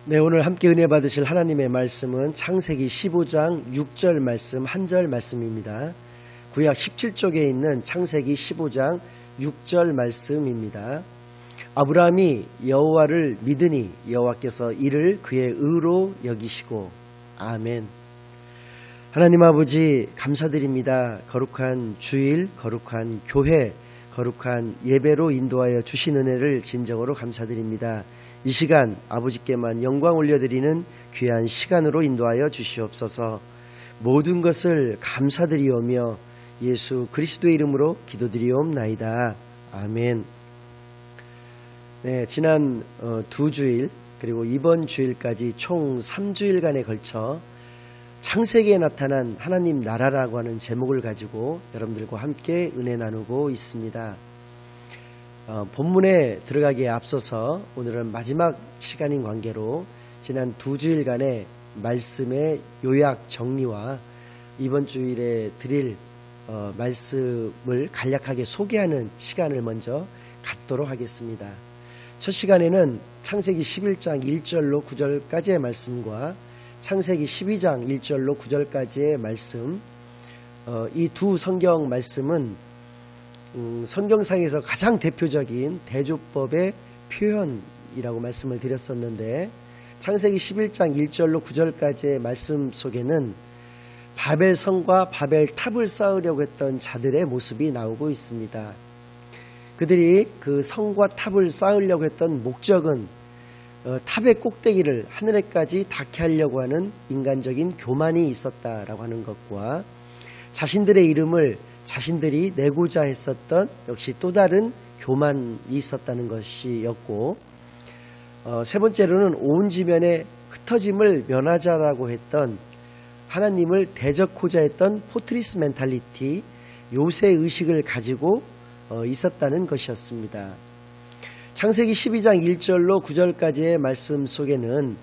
네, 오늘 함께 은혜 받으실 하나님의 말씀은 창세기 15장 6절 말씀, 한 절 말씀입니다. 구약 17쪽에 있는 창세기 15장 6절 말씀입니다. 아브라함이 여호와를 믿으니 여호와께서 이를 그의 의로 여기시고. 아멘. 하나님 아버지 감사드립니다. 거룩한 주일, 거룩한 교회, 거룩한 예배로 인도하여 주신 은혜를 진정으로 감사드립니다. 이 시간 아버지께만 영광 올려드리는 귀한 시간으로 인도하여 주시옵소서. 모든 것을 감사드리오며 예수 그리스도의 이름으로 기도드리옵나이다. 아멘. 네, 지난 두 주일 그리고 이번 주일까지 총 3주일간에 걸쳐 창세기에 나타난 하나님 나라라고 하는 제목을 가지고 여러분들과 함께 은혜 나누고 있습니다. 본문에 들어가기에 앞서서 오늘은 마지막 시간인 관계로 지난 두 주일간의 말씀의 요약 정리와 이번 주일에 드릴 말씀을 간략하게 소개하는 시간을 먼저 갖도록 하겠습니다. 첫 시간에는 창세기 11장 1절로 9절까지의 말씀과 창세기 12장 1절로 9절까지의 말씀, 이 두 성경 말씀은 성경상에서 가장 대표적인 대조법의 표현이라고 말씀을 드렸었는데, 창세기 11장 1절로 9절까지의 말씀 속에는 바벨성과 바벨탑을 쌓으려고 했던 자들의 모습이 나오고 있습니다. 그들이 그 성과 탑을 쌓으려고 했던 목적은 탑의 꼭대기를 하늘에까지 닿게 하려고 하는 인간적인 교만이 있었다라고 하는 것과 자신들의 이름을 자신들이 내고자 했었던 역시 또 다른 교만이 있었다는 것이었고, 세 번째로는 온 지면에 흩어짐을 면하자라고 했던 하나님을 대적하고자 했던 포트리스 멘탈리티, 요새 의식을 가지고 있었다는 것이었습니다. 창세기 12장 1절로 9절까지의 말씀 속에는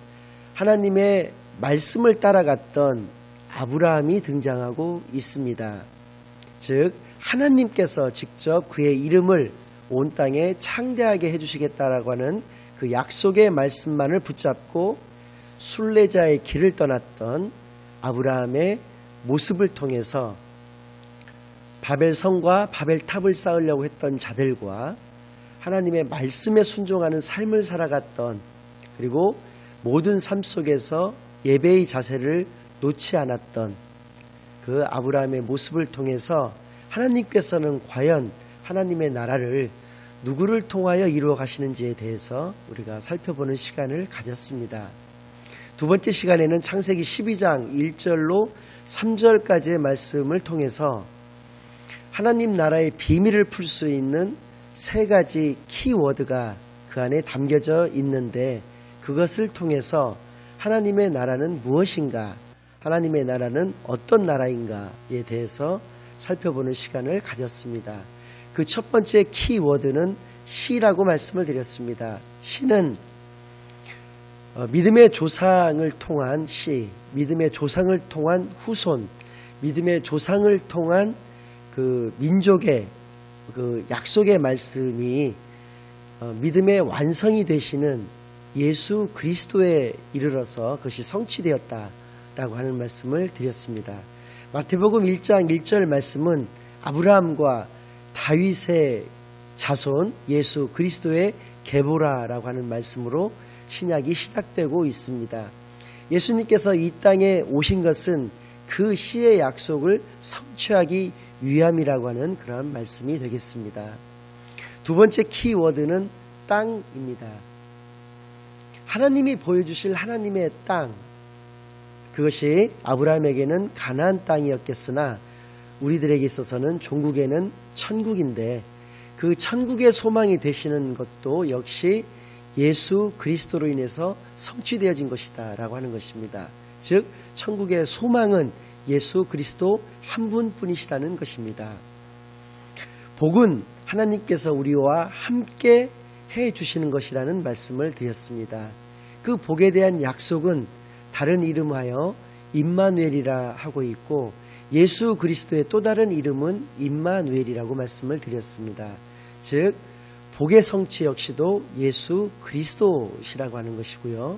하나님의 말씀을 따라갔던 아브라함이 등장하고 있습니다. 즉 하나님께서 직접 그의 이름을 온 땅에 창대하게 해주시겠다라고 하는 그 약속의 말씀만을 붙잡고 순례자의 길을 떠났던 아브라함의 모습을 통해서 바벨성과 바벨탑을 쌓으려고 했던 자들과 하나님의 말씀에 순종하는 삶을 살아갔던, 그리고 모든 삶 속에서 예배의 자세를 놓지 않았던 그 아브라함의 모습을 통해서 하나님께서는 과연 하나님의 나라를 누구를 통하여 이루어 가시는지에 대해서 우리가 살펴보는 시간을 가졌습니다. 두 번째 시간에는 창세기 12장 1절로 3절까지의 말씀을 통해서 하나님 나라의 비밀을 풀 수 있는 세 가지 키워드가 그 안에 담겨져 있는데, 그것을 통해서 하나님의 나라는 무엇인가, 하나님의 나라는 어떤 나라인가에 대해서 살펴보는 시간을 가졌습니다. 그 첫 번째 키워드는 시라고 말씀을 드렸습니다. 시는 믿음의 조상을 통한 시, 믿음의 조상을 통한 후손, 믿음의 조상을 통한 그 민족의 그 약속의 말씀이 믿음의 완성이 되시는 예수 그리스도에 이르러서 그것이 성취되었다라고 하는 말씀을 드렸습니다. 마태복음 1장 1절 말씀은 아브라함과 다윗의 자손 예수 그리스도의 계보라라고 하는 말씀으로 신약이 시작되고 있습니다. 예수님께서 이 땅에 오신 것은 그 시의 약속을 성취하기 위함이라고 하는 그런 말씀이 되겠습니다. 두 번째 키워드는 땅입니다. 하나님이 보여주실 하나님의 땅, 그것이 아브라함에게는 가나안 땅이었겠으나 우리들에게 있어서는 종국에는 천국인데, 그 천국의 소망이 되시는 것도 역시 예수 그리스도로 인해서 성취되어진 것이다 라고 하는 것입니다. 즉 천국의 소망은 예수 그리스도 한 분뿐이시라는 것입니다. 복은 하나님께서 우리와 함께 해주시는 것이라는 말씀을 드렸습니다. 그 복에 대한 약속은 다른 이름하여 임마누엘이라 하고 있고, 예수 그리스도의 또 다른 이름은 임마누엘이라고 말씀을 드렸습니다. 즉 복의 성취 역시도 예수 그리스도시라고 하는 것이고요.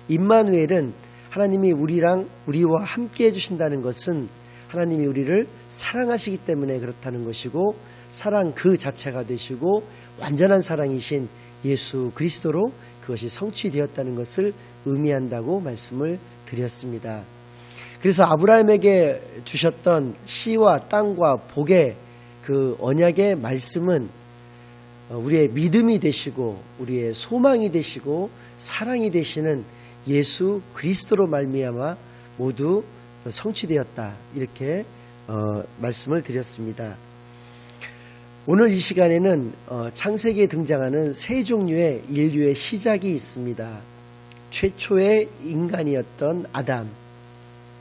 임마누엘은 하나님이 우리와 함께 해주신다는 것은 하나님이 우리를 사랑하시기 때문에 그렇다는 것이고, 사랑 그 자체가 되시고 완전한 사랑이신 예수 그리스도로 그것이 성취되었다는 것을 의미한다고 말씀을 드렸습니다. 그래서 아브라함에게 주셨던 씨와 땅과 복의 그 언약의 말씀은 우리의 믿음이 되시고 우리의 소망이 되시고 사랑이 되시는 예수 그리스도로 말미암아 모두 성취되었다, 이렇게 말씀을 드렸습니다. 오늘 이 시간에는 창세기에 등장하는 세 종류의 인류의 시작이 있습니다. 최초의 인간이었던 아담,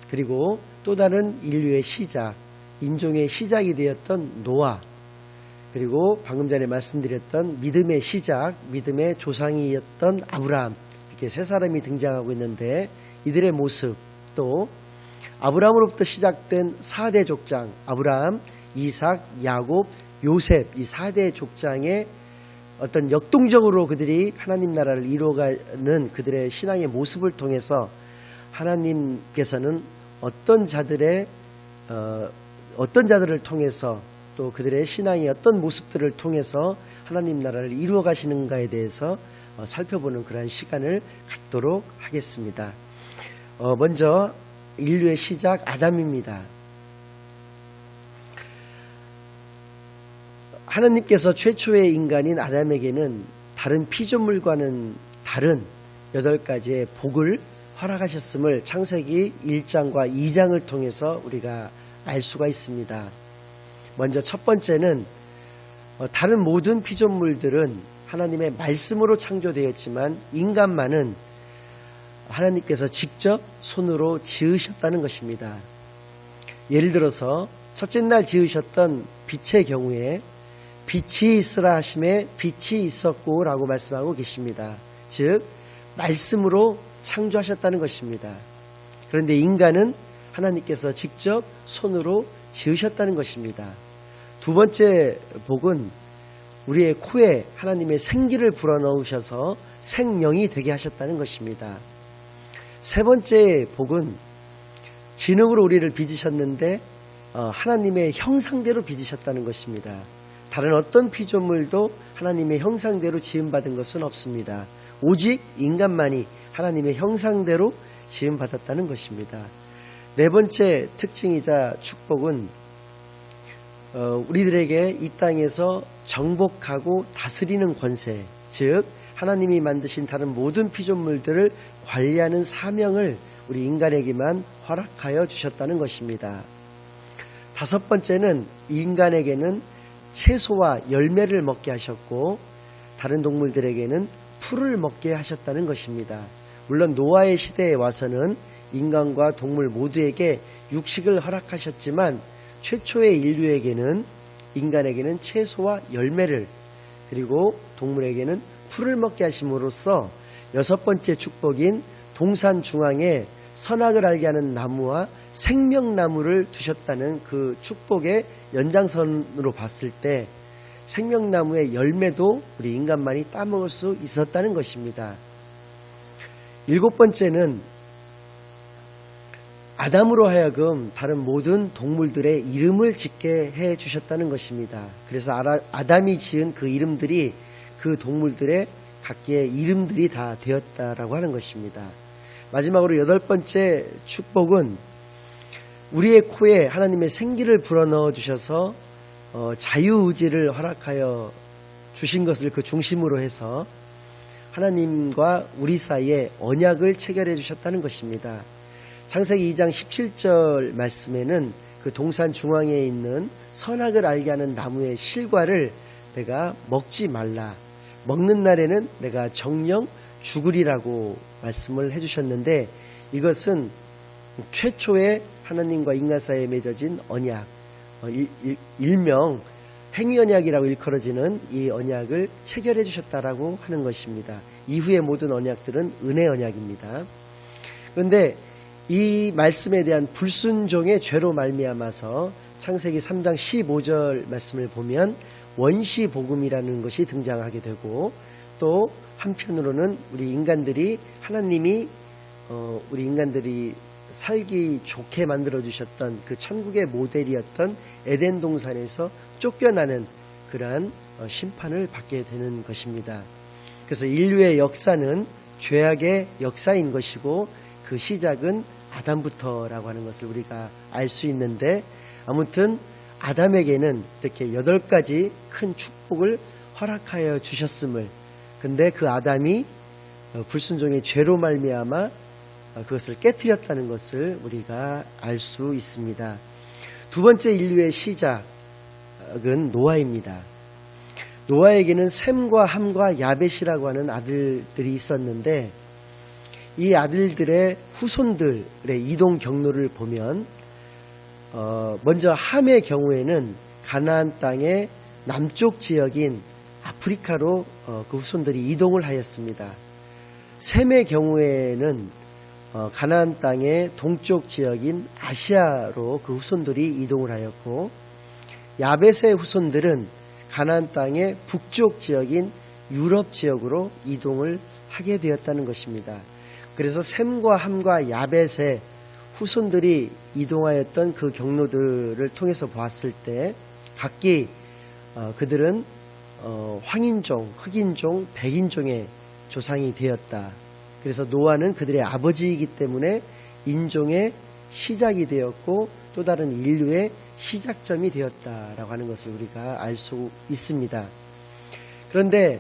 그리고 또 다른 인류의 시작, 인종의 시작이 되었던 노아, 그리고 방금 전에 말씀드렸던 믿음의 시작, 믿음의 조상이었던 아브라함, 이렇게 세 사람이 등장하고 있는데, 이들의 모습, 또 아브라함으로부터 시작된 4대 족장, 아브라함, 이삭, 야곱, 요셉, 이 4대 족장의 어떤 역동적으로 그들이 하나님 나라를 이루어가는 그들의 신앙의 모습을 통해서 하나님께서는 어떤 자들을 통해서, 또 그들의 신앙의 어떤 모습들을 통해서 하나님 나라를 이루어 가시는가에 대해서 살펴보는 그러한 시간을 갖도록 하겠습니다. 먼저 인류의 시작 아담입니다. 하나님께서 최초의 인간인 아담에게는 다른 피조물과는 다른 8가지의 복을 허락하셨음을 창세기 1장과 2장을 통해서 우리가 알 수가 있습니다. 먼저 첫 번째는 다른 모든 피조물들은 하나님의 말씀으로 창조되었지만 인간만은 하나님께서 직접 손으로 지으셨다는 것입니다. 예를 들어서 첫째 날 지으셨던 빛의 경우에 빛이 있으라 하심에 빛이 있었고 라고 말씀하고 계십니다. 즉 말씀으로 창조하셨다는 것입니다. 그런데 인간은 하나님께서 직접 손으로 지으셨다는 것입니다. 두 번째 복은 우리의 코에 하나님의 생기를 불어넣으셔서 생명이 되게 하셨다는 것입니다. 세 번째 복은 진흙으로 우리를 빚으셨는데 하나님의 형상대로 빚으셨다는 것입니다. 다른 어떤 피조물도 하나님의 형상대로 지음받은 것은 없습니다. 오직 인간만이 하나님의 형상대로 지음받았다는 것입니다. 네 번째 특징이자 축복은 우리들에게 이 땅에서 정복하고 다스리는 권세, 즉 하나님이 만드신 다른 모든 피조물들을 관리하는 사명을 우리 인간에게만 허락하여 주셨다는 것입니다. 다섯 번째는 인간에게는 채소와 열매를 먹게 하셨고 다른 동물들에게는 풀을 먹게 하셨다는 것입니다. 물론 노아의 시대에 와서는 인간과 동물 모두에게 육식을 허락하셨지만 최초의 인류에게는, 인간에게는 채소와 열매를, 그리고 동물에게는 풀을 먹게 하심으로써 여섯 번째 축복인 동산 중앙에 선악을 알게 하는 나무와 생명나무를 두셨다는 그 축복의 연장선으로 봤을 때 생명나무의 열매도 우리 인간만이 따먹을 수 있었다는 것입니다. 일곱 번째는 아담으로 하여금 다른 모든 동물들의 이름을 짓게 해 주셨다는 것입니다. 그래서 아담이 지은 그 이름들이 그 동물들의 각기의 이름들이 다 되었다라고 하는 것입니다. 마지막으로 여덟 번째 축복은 우리의 코에 하나님의 생기를 불어넣어 주셔서 자유의지를 허락하여 주신 것을 그 중심으로 해서 하나님과 우리 사이에 언약을 체결해 주셨다는 것입니다. 창세기 2장 17절 말씀에는 그 동산 중앙에 있는 선악을 알게 하는 나무의 실과를 내가 먹지 말라, 먹는 날에는 내가 정령 죽으리라고 말씀을 해주셨는데, 이것은 최초의 하나님과 인간 사이에 맺어진 언약, 일명 행위언약이라고 일컬어지는 이 언약을 체결해 주셨다라고 하는 것입니다. 이후의 모든 언약들은 은혜 언약입니다. 그런데 이 말씀에 대한 불순종의 죄로 말미암아서 창세기 3장 15절 말씀을 보면 원시복음이라는 것이 등장하게 되고, 또 한편으로는 우리 인간들이 하나님이 우리 인간들이 살기 좋게 만들어 주셨던 그 천국의 모델이었던 에덴 동산에서 쫓겨나는 그러한 심판을 받게 되는 것입니다. 그래서 인류의 역사는 죄악의 역사인 것이고 그 시작은 아담부터라고 하는 것을 우리가 알 수 있는데, 아무튼 아담에게는 이렇게 8가지 큰 축복을 허락하여 주셨음을, 근데 그 아담이 불순종의 죄로 말미암아 그것을 깨뜨렸다는 것을 우리가 알 수 있습니다. 두 번째 인류의 시작은 노아입니다. 노아에게는 셈과 함과 야벳이라고 하는 아들들이 있었는데, 이 아들들의 후손들의 이동 경로를 보면 먼저 함의 경우에는 가나안 땅의 남쪽 지역인 아프리카로 그 후손들이 이동을 하였습니다. 셈의 경우에는 가나안 땅의 동쪽 지역인 아시아로 그 후손들이 이동을 하였고, 야벳의 후손들은 가나안 땅의 북쪽 지역인 유럽 지역으로 이동을 하게 되었다는 것입니다. 그래서 셈과 함과 야벳의 후손들이 이동하였던 그 경로들을 통해서 보았을 때 각기 그들은 황인종, 흑인종, 백인종의 조상이 되었다. 그래서 노아는 그들의 아버지이기 때문에 인종의 시작이 되었고 또 다른 인류의 시작점이 되었다라고 하는 것을 우리가 알 수 있습니다. 그런데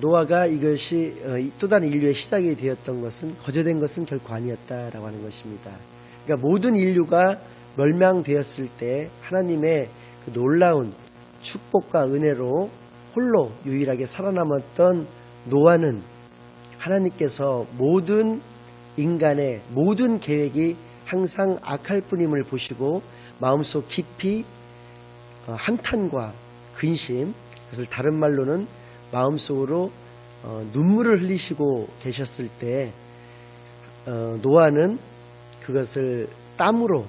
노아가 이것이 또 다른 인류의 시작이 되었던 것은, 거저된 것은 결코 아니었다라고 하는 것입니다. 그러니까 모든 인류가 멸망되었을 때 하나님의 그 놀라운 축복과 은혜로 홀로 유일하게 살아남았던 노아는 하나님께서 모든 인간의 모든 계획이 항상 악할 뿐임을 보시고 마음속 깊이 한탄과 근심, 그것을 다른 말로는 마음속으로 눈물을 흘리시고 계셨을 때 노아는 그것을 땀으로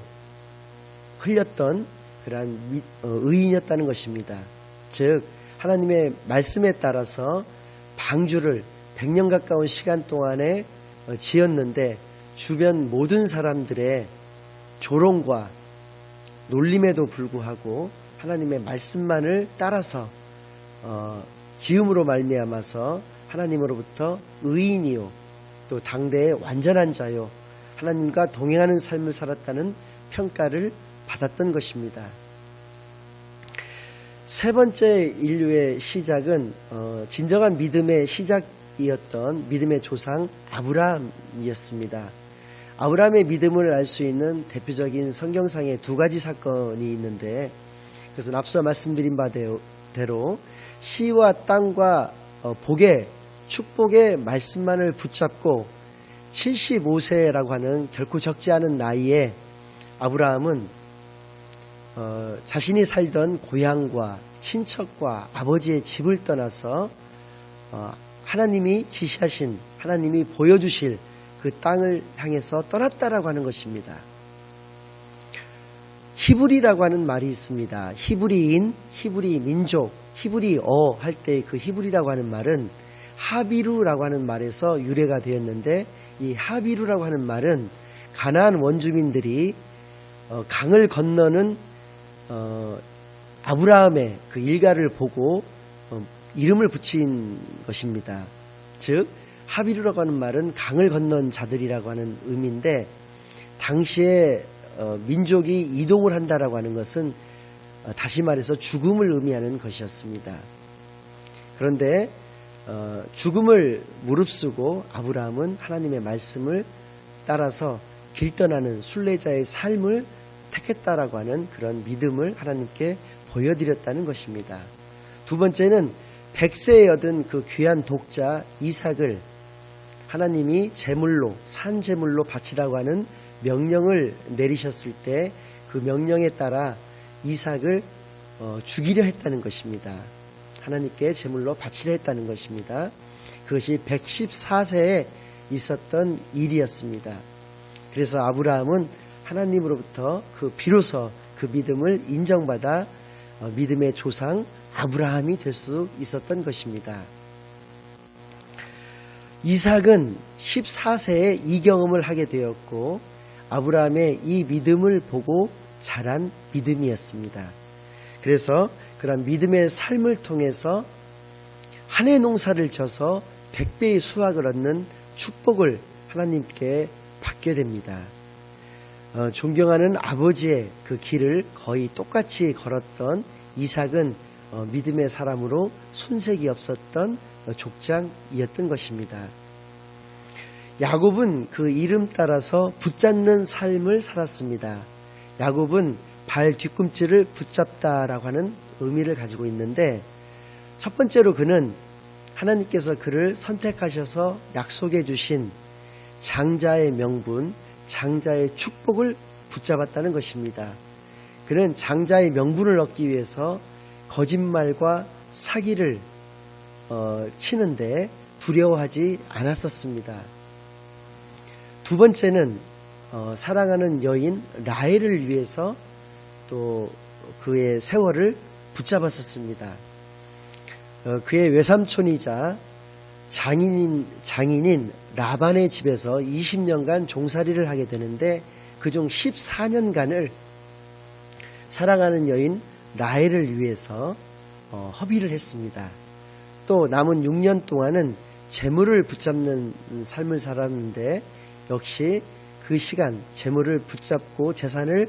흘렸던 그러한 의인이었다는 것입니다. 즉 하나님의 말씀에 따라서 방주를 100년 가까운 시간 동안에 지었는데 주변 모든 사람들의 조롱과 놀림에도 불구하고 하나님의 말씀만을 따라서 지음으로 말미암아서 하나님으로부터 의인이요 또 당대의 완전한 자요 하나님과 동행하는 삶을 살았다는 평가를 받았던 것입니다. 세 번째 인류의 시작은 진정한 믿음의 시작이었던 믿음의 조상 아브라함이었습니다. 아브라함의 믿음을 알 수 있는 대표적인 성경상의 두 가지 사건이 있는데, 그것은 앞서 말씀드린 바대로 시와 땅과 복의 축복의 말씀만을 붙잡고 75세라고 하는 결코 적지 않은 나이에 아브라함은 자신이 살던 고향과 친척과 아버지의 집을 떠나서 하나님이 지시하신, 하나님이 보여주실 그 땅을 향해서 떠났다라고 하는 것입니다. 히브리라고 하는 말이 있습니다. 히브리인, 히브리 민족, 히브리어 할 때 그 히브리라고 하는 말은 하비루라고 하는 말에서 유래가 되었는데, 이 하비루라고 하는 말은 가나안 원주민들이 강을 건너는 아브라함의 그 일가를 보고 이름을 붙인 것입니다. 즉 하비루라고 하는 말은 강을 건넌 자들이라고 하는 의미인데, 당시에 민족이 이동을 한다라고 하는 것은 다시 말해서 죽음을 의미하는 것이었습니다. 그런데 죽음을 무릅쓰고 아브라함은 하나님의 말씀을 따라서 길 떠나는 순례자의 삶을 택했다라고 하는 그런 믿음을 하나님께 보여드렸다는 것입니다. 두 번째는 100세에 얻은 그 귀한 독자 이삭을 하나님이 제물로, 산 제물로 바치라고 하는 명령을 내리셨을 때 그 명령에 따라 이삭을 죽이려 했다는 것입니다. 하나님께 제물로 바치려 했다는 것입니다. 그것이 114세에 있었던 일이었습니다. 그래서 아브라함은 하나님으로부터 비로소 그 믿음을 인정받아 믿음의 조상 아브라함이 될 수 있었던 것입니다. 이삭은 14세에 이 경험을 하게 되었고 아브라함의 이 믿음을 보고 자란 믿음이었습니다. 그래서 그런 믿음의 삶을 통해서 한 해 농사를 져서 100배의 수확을 얻는 축복을 하나님께 받게 됩니다. 존경하는 아버지의 그 길을 거의 똑같이 걸었던 이삭은 믿음의 사람으로 손색이 없었던 족장이었던 것입니다. 야곱은 그 이름 따라서 붙잡는 삶을 살았습니다. 야곱은 발 뒤꿈치를 붙잡다라고 하는 의미를 가지고 있는데, 첫 번째로 그는 하나님께서 그를 선택하셔서 약속해 주신 장자의 명분, 장자의 축복을 붙잡았다는 것입니다. 그는 장자의 명분을 얻기 위해서 거짓말과 사기를 치는데 두려워하지 않았었습니다. 두 번째는 사랑하는 여인 라헬을 위해서 또 그의 세월을 붙잡았었습니다. 그의 외삼촌이자 장인인 라반의 집에서 20년간 종살이를 하게 되는데 그중 14년간을 사랑하는 여인 라헬을 위해서 허비를 했습니다. 또 남은 6년 동안은 재물을 붙잡는 삶을 살았는데 역시 그 시간 재물을 붙잡고 재산을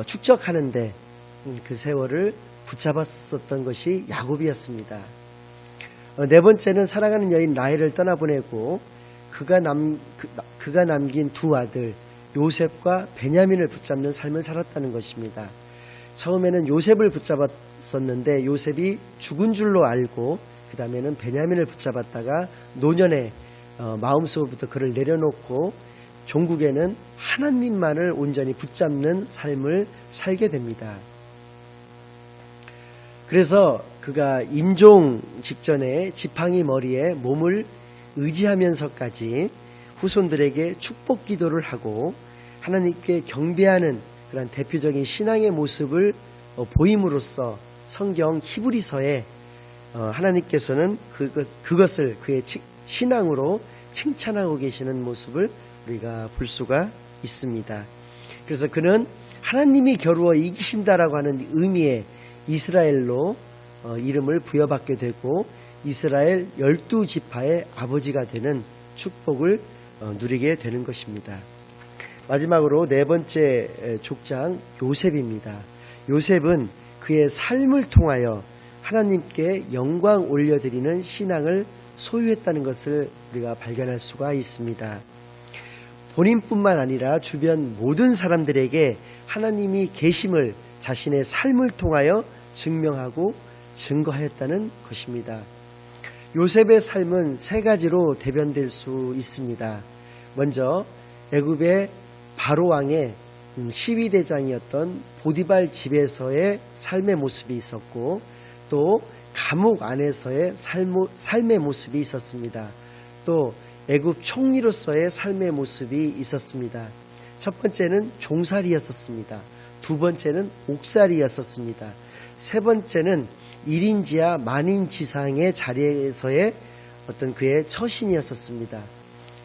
축적하는데 그 세월을 붙잡았었던 것이 야곱이었습니다. 네 번째는 사랑하는 여인 라헬을 떠나보내고 그가 남긴 두 아들 요셉과 베냐민을 붙잡는 삶을 살았다는 것입니다. 처음에는 요셉을 붙잡았었는데 요셉이 죽은 줄로 알고 그 다음에는 베냐민을 붙잡았다가 노년에 마음속으로부터 그를 내려놓고 종국에는 하나님만을 온전히 붙잡는 삶을 살게 됩니다. 그래서 그가 임종 직전에 지팡이 머리에 몸을 의지하면서까지 후손들에게 축복 기도를 하고 하나님께 경배하는 그런 대표적인 신앙의 모습을 보임으로써 성경 히브리서에 하나님께서는 그것을 그의 신앙으로 칭찬하고 계시는 모습을 우리가 볼 수가 있습니다. 그래서 그는 하나님이 겨루어 이기신다라고 하는 의미의 이스라엘로 이름을 부여받게 되고 이스라엘 12지파의 아버지가 되는 축복을 누리게 되는 것입니다. 마지막으로 네 번째 족장 요셉입니다. 요셉은 그의 삶을 통하여 하나님께 영광 올려드리는 신앙을 소유했다는 것을 우리가 발견할 수가 있습니다. 본인뿐만 아니라 주변 모든 사람들에게 하나님이 계심을 자신의 삶을 통하여 증명하고 증거하였다는 것입니다. 요셉의 삶은 세 가지로 대변될 수 있습니다. 먼저 애굽의 바로 왕의 시위대장이었던 보디발 집에서의 삶의 모습이 있었고 또 감옥 안에서의 삶의 모습이 있었습니다. 또 애굽 총리로서의 삶의 모습이 있었습니다. 첫 번째는 종살이였었습니다. 두 번째는 옥살이였었습니다. 세 번째는 1인지하 만인지상의 자리에서의 어떤 그의 처신이었었습니다.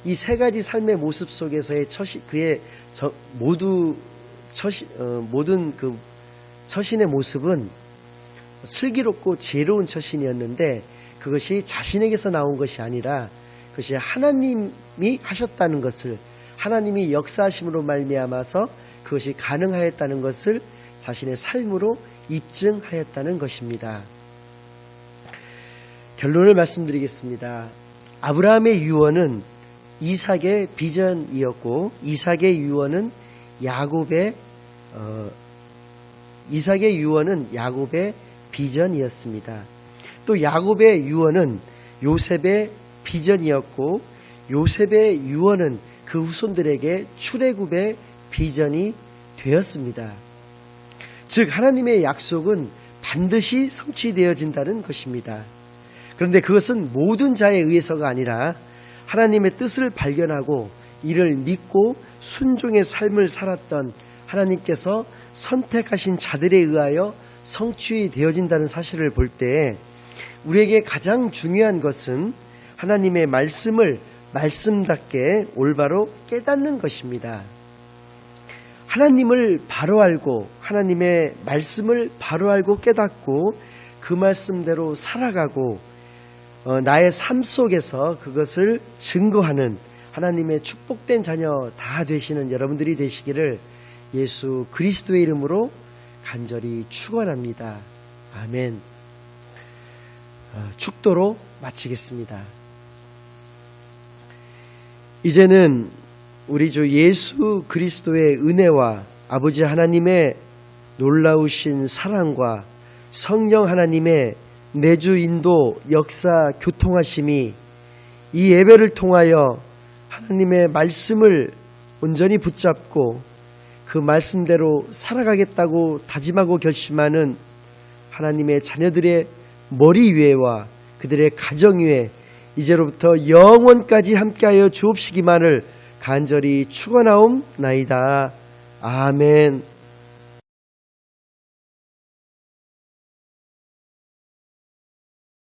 이 세 가지 삶의 모습 속에서의 그의 모든 그 처신의 모습은 슬기롭고 지혜로운 처신이었는데 그것이 자신에게서 나온 것이 아니라 그것이 하나님이 하셨다는 것을 하나님이 역사하심으로 말미암아서 그것이 가능하였다는 것을 자신의 삶으로 입증하였다는 것입니다. 결론을 말씀드리겠습니다. 아브라함의 유언은 이삭의 비전이었고 이삭의 유언은 야곱의 비전이었습니다. 또 야곱의 유언은 요셉의 비전이었고 요셉의 유언은 그 후손들에게 출애굽의 비전이 되었습니다. 즉 하나님의 약속은 반드시 성취되어진다는 것입니다. 그런데 그것은 모든 자에 의해서가 아니라 하나님의 뜻을 발견하고 이를 믿고 순종의 삶을 살았던 하나님께서 선택하신 자들에 의하여 성취되어진다는 사실을 볼 때 우리에게 가장 중요한 것은 하나님의 말씀을 말씀답게 올바로 깨닫는 것입니다. 하나님을 바로 알고 하나님의 말씀을 바로 알고 깨닫고 그 말씀대로 살아가고 나의 삶 속에서 그것을 증거하는 하나님의 축복된 자녀 다 되시는 여러분들이 되시기를 예수 그리스도의 이름으로 간절히 축원합니다. 아멘. 축도로 마치겠습니다. 이제는 우리 주 예수 그리스도의 은혜와 아버지 하나님의 놀라우신 사랑과 성령 하나님의 내주 인도 역사 교통하심이 이 예배를 통하여 하나님의 말씀을 온전히 붙잡고 그 말씀대로 살아가겠다고 다짐하고 결심하는 하나님의 자녀들의 머리 위에와 그들의 가정 위에 이제로부터 영원까지 함께하여 주옵시기만을 간절히 축원하옵나이다. 아멘.